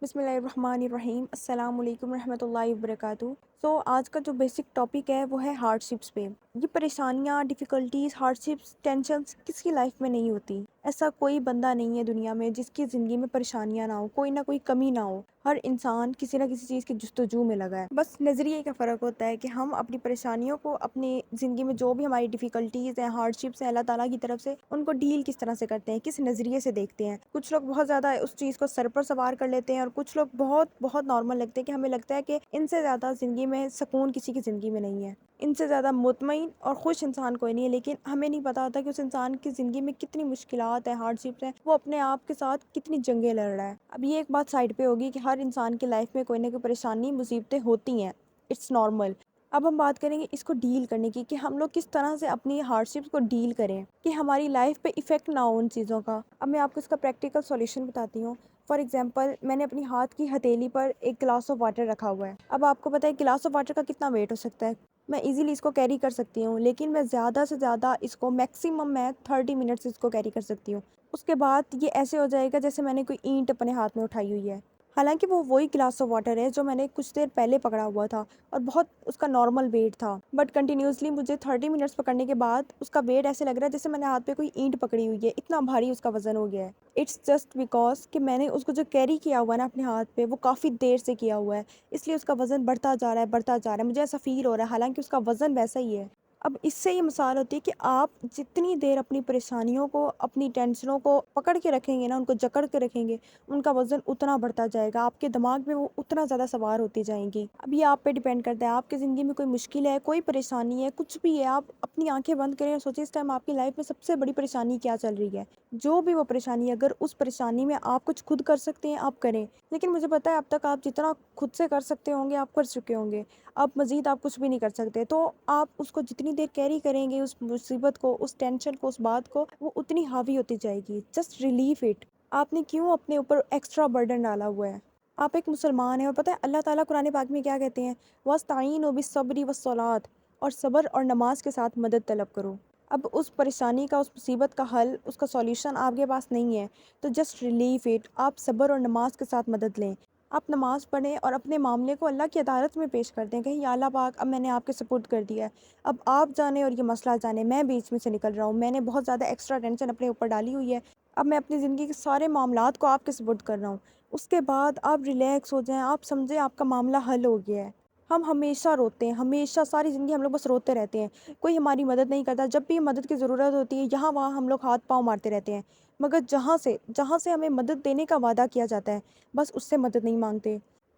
بسم اللہ الرحمن الرحیم، السلام علیکم ورحمۃ اللہ وبرکاتہ۔ آج کا جو بیسک ٹاپک ہے وہ ہے ہارڈشپس پہ۔ یہ پریشانیاں، ڈیفیکلٹیز، ہارڈشپس، ٹینشنس کس کی لائف میں نہیں ہوتی؟ ایسا کوئی بندہ نہیں ہے دنیا میں جس کی زندگی میں پریشانیاں نہ ہو، کوئی نہ کوئی کمی نہ ہو۔ ہر انسان کسی نہ کسی چیز کی جستجو میں لگا ہے، بس نظریے کا فرق ہوتا ہے کہ ہم اپنی پریشانیوں کو، اپنی زندگی میں جو بھی ہماری ڈیفیکلٹیز ہیں، ہارڈشپس ہیں، اللہ تعالیٰ کی طرف سے ان کو ڈیل کس طرح سے کرتے ہیں، کس نظریے سے دیکھتے ہیں۔ کچھ لوگ بہت زیادہ اس چیز کو سر پر سوار کر لیتے ہیں اور کچھ لوگ بہت بہت نارمل لگتے ہیں کہ ہمیں لگتا ہے کہ ان سے زیادہ زندگی میں سکون کسی کی زندگی میں نہیں ہے، ان سے زیادہ مطمئن اور خوش انسان کوئی نہیں ہے۔ لیکن ہمیں نہیں پتا ہوتا کہ اس انسان کی زندگی میں کتنی مشکلات ہیں، ہارڈشپس ہیں، وہ اپنے آپ کے ساتھ کتنی جنگیں لڑ رہا ہے۔ اب یہ ایک بات سائڈ پہ ہوگی کہ ہر انسان کی لائف میں کوئی نہ کوئی پریشانی، مصیبتیں ہوتی ہیں، اٹس نارمل۔ اب ہم بات کریں گے اس کو ڈیل کرنے کی، کہ ہم لوگ کس طرح سے اپنی ہارڈشپس کو ڈیل کریں کہ ہماری لائف پہ ایفیکٹ نہ ہو ان چیزوں کا۔ اب میں آپ کو اس کا پریکٹیکل سولوشن بتاتی ہوں۔ فار ایگزامپل، میں نے اپنی ہاتھ کی ہتھیلی پر ایک گلاس آف واٹر رکھا ہوا ہے۔ اب آپ کو پتہ ہے گلاس آف واٹر کا کتنا ویٹ ہو سکتا ہے؟ میں ایزیلی اس کو کیری کر سکتی ہوں، لیکن میں زیادہ سے زیادہ اس کو میکسیمم میں 30 منٹس اس کو کیری کر سکتی ہوں۔ اس کے بعد یہ ایسے ہو جائے گا جیسے میں نے کوئی اینٹ اپنے ہاتھ میں اٹھائی ہوئی ہے، حالانکہ وہ وہی گلاس آف واٹر ہے جو میں نے کچھ دیر پہلے پکڑا ہوا تھا اور بہت اس کا نارمل ویٹ تھا، بٹ کنٹینیوسلی مجھے 30 منٹس پکڑنے کے بعد اس کا ویٹ ایسے لگ رہا ہے جیسے میں نے ہاتھ پہ کوئی اینٹ پکڑی ہوئی ہے، اتنا بھاری اس کا وزن ہو گیا ہے۔ اٹس جسٹ بیکاز کہ میں نے اس کو جو کیری کیا ہوا ہے نا اپنے ہاتھ پہ، وہ کافی دیر سے کیا ہوا ہے، اس لیے اس کا وزن بڑھتا جا رہا ہے، بڑھتا جا رہا ہے، مجھے ایسا فیل ہو رہا ہے، حالانکہ اس کا وزن ویسا ہی ہے۔ اب اس سے یہ مثال ہوتی ہے کہ آپ جتنی دیر اپنی پریشانیوں کو، اپنی ٹینشنوں کو پکڑ کے رکھیں گے نا، ان کو جکڑ کے رکھیں گے، ان کا وزن اتنا بڑھتا جائے گا، آپ کے دماغ میں وہ اتنا زیادہ سوار ہوتی جائیں گی۔ اب یہ آپ پہ ڈیپینڈ کرتا ہے، آپ کی زندگی میں کوئی مشکل ہے، کوئی پریشانی ہے، کچھ بھی ہے، آپ اپنی آنکھیں بند کریں اور سوچیں اس ٹائم آپ کی لائف میں سب سے بڑی پریشانی کیا چل رہی ہے۔ جو بھی وہ پریشانی ہے، اگر اس پریشانی میں آپ کچھ خود کر سکتے ہیں آپ کریں، لیکن مجھے پتہ ہے اب تک آپ جتنا خود سے کر سکتے ہوں گے آپ کر چکے ہوں گے، اب مزید آپ کچھ بھی نہیں کر سکتے۔ تو آپ اس کو جتنی دیر کیری کریں گے، اس مصیبت کو، اس ٹینشن کو، اس بات کو، وہ اتنی حاوی ہوتی جائے گی۔ Just relief it. آپ نے کیوں اپنے اوپر ایکسٹرا برڈن ڈالا ہوا ہے؟ آپ ایک مسلمان ہیں اور پتہ ہے اللہ تعالیٰ قرآن پاک میں کیا کہتے ہیں؟ وَاسْتَعِینُوا بِالصَّبْرِ وَالصَّلَاةِ، اور صبر اور نماز کے ساتھ مدد طلب کرو۔ اب اس پریشانی کا، اس مصیبت کا حل، اس کا سولیوشن آپ کے پاس نہیں ہے تو جسٹ ریلیف اٹ۔ آپ صبر اور نماز کے ساتھ مدد لیں، آپ نماز پڑھیں اور اپنے معاملے کو اللہ کی عدالت میں پیش کر دیں، کہیں یا اللہ پاک اب میں نے آپ کے سپرد کر دیا ہے، اب آپ جانیں اور یہ مسئلہ جانیں، میں بیچ میں سے نکل رہا ہوں، میں نے بہت زیادہ ایکسٹرا ٹینشن اپنے اوپر ڈالی ہوئی ہے، اب میں اپنی زندگی کے سارے معاملات کو آپ کے سپرد کر رہا ہوں۔ اس کے بعد آپ ریلیکس ہو جائیں، آپ سمجھیں آپ کا معاملہ حل ہو گیا ہے۔ ہم ہمیشہ روتے ہیں، ہمیشہ ساری زندگی ہم لوگ بس روتے رہتے ہیں، کوئی ہماری مدد نہیں کرتا، جب بھی مدد کی ضرورت ہوتی ہے یہاں وہاں ہم لوگ ہاتھ پاؤں مارتے رہتے ہیں، مگر جہاں سے ہمیں مدد دینے کا وعدہ کیا جاتا ہے بس اس سے مدد نہیں مانگتے۔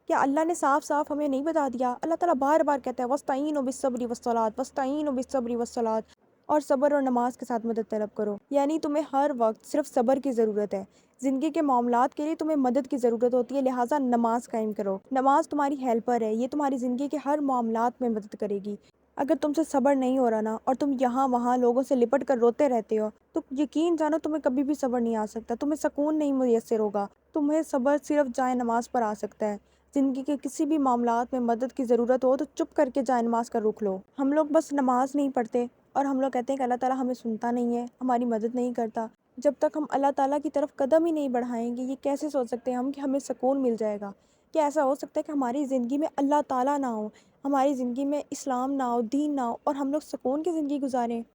کیا اللہ نے صاف صاف ہمیں نہیں بتا دیا؟ اللہ تعالیٰ بار بار کہتا ہے وَاسْتَعِینُوا بِالصَّبْرِ وَالصَّلَاةِ، وَاسْتَعِینُوا بِالصَّبْرِ وَالصَّلَاةِ، اور صبر اور نماز کے ساتھ مدد طلب کرو۔ یعنی تمہیں ہر وقت صرف صبر کی ضرورت ہے، زندگی کے معاملات کے لیے تمہیں مدد کی ضرورت ہوتی ہے، لہٰذا نماز قائم کرو۔ نماز تمہاری ہیلپر ہے، یہ تمہاری زندگی کے ہر معاملات میں مدد کرے گی۔ اگر تم سے صبر نہیں ہو رہا نا، اور تم یہاں وہاں لوگوں سے لپٹ کر روتے رہتے ہو، تو یقین جانو تمہیں کبھی بھی صبر نہیں آ سکتا، تمہیں سکون نہیں میسر ہوگا، تمہیں صبر صرف جائے نماز پر آ سکتا ہے۔ زندگی کے کسی بھی معاملات میں مدد کی ضرورت ہو تو چپ کر کے جائے نماز کا رخ لو۔ ہم لوگ بس نماز نہیں پڑھتے اور ہم لوگ کہتے ہیں کہ اللہ تعالیٰ ہمیں سنتا نہیں ہے، ہماری مدد نہیں کرتا۔ جب تک ہم اللہ تعالیٰ کی طرف قدم ہی نہیں بڑھائیں گے، یہ کیسے سوچ سکتے ہیں ہم کہ ہمیں سکون مل جائے گا؟ کیا ایسا ہو سکتا ہے کہ ہماری زندگی میں اللہ تعالیٰ نہ ہو، ہماری زندگی میں اسلام نہ ہو، دین نہ ہو، اور ہم لوگ سکون کی زندگی گزاریں؟